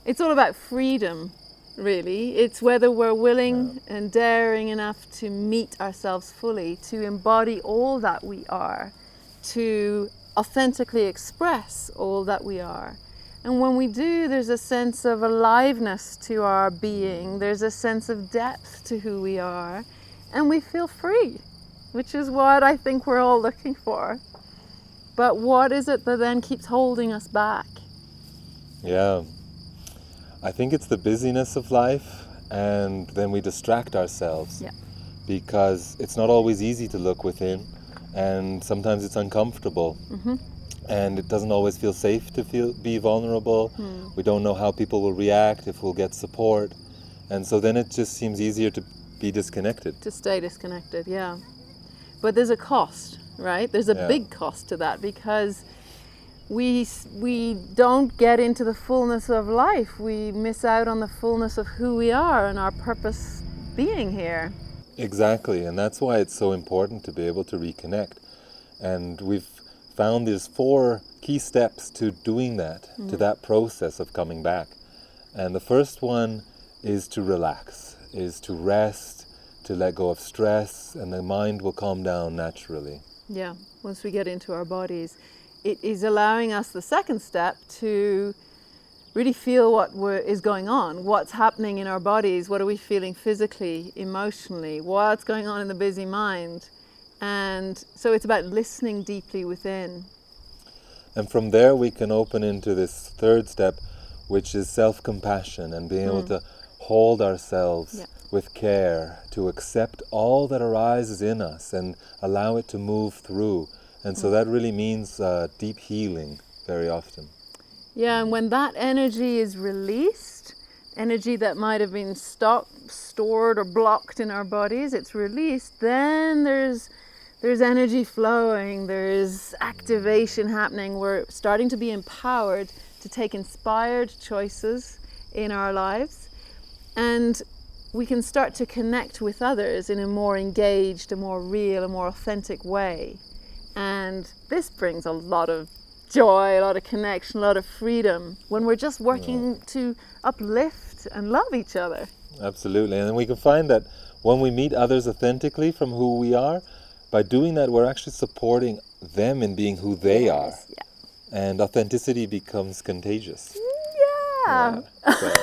It's all about freedom, really. It's whether we're willing and daring enough to meet ourselves fully, to embody all that we are, to authentically express all that we are. And when we do, there's a sense of aliveness to our being. There's a sense of depth to who we are. And we feel free, which is what I think we're all looking for. But what is it that then keeps holding us back? Yeah. I think it's the busyness of life, and then we distract ourselves. Yeah. Because it's not always easy to look within, and sometimes it's uncomfortable. Mm-hmm. And it doesn't always feel safe to be vulnerable. We don't know how people will react, if we'll get support. And so then it just seems easier to be disconnected. To stay disconnected, yeah. But there's a cost, right? There's a big cost to that, because we don't get into the fullness of life. We miss out on the fullness of who we are and our purpose being here. Exactly, and that's why it's so important to be able to reconnect. And we've found there's 4 key steps to doing that, to that process of coming back. And the first one is to relax, is to rest, to let go of stress, and the mind will calm down naturally. Yeah, once we get into our bodies. It is allowing us, the second step, to really feel what is going on, what's happening in our bodies, what are we feeling physically, emotionally, what's going on in the busy mind. And so it's about listening deeply within. And from there we can open into this third step, which is self-compassion, and being able to hold ourselves with care, to accept all that arises in us and allow it to move through. And so that really means deep healing very often. Yeah, and when that energy is released, energy that might have been stored or blocked in our bodies, it's released, then there's energy flowing, there's activation happening. We're starting to be empowered to take inspired choices in our lives, and we can start to connect with others in a more engaged, a more real, a more authentic way. And this brings a lot of joy, a lot of connection, a lot of freedom when we're just working to uplift and love each other. Absolutely. And then we can find that when we meet others authentically from who we are, by doing that, we're actually supporting them in being who they are. Yeah. And authenticity becomes contagious. Yeah. So.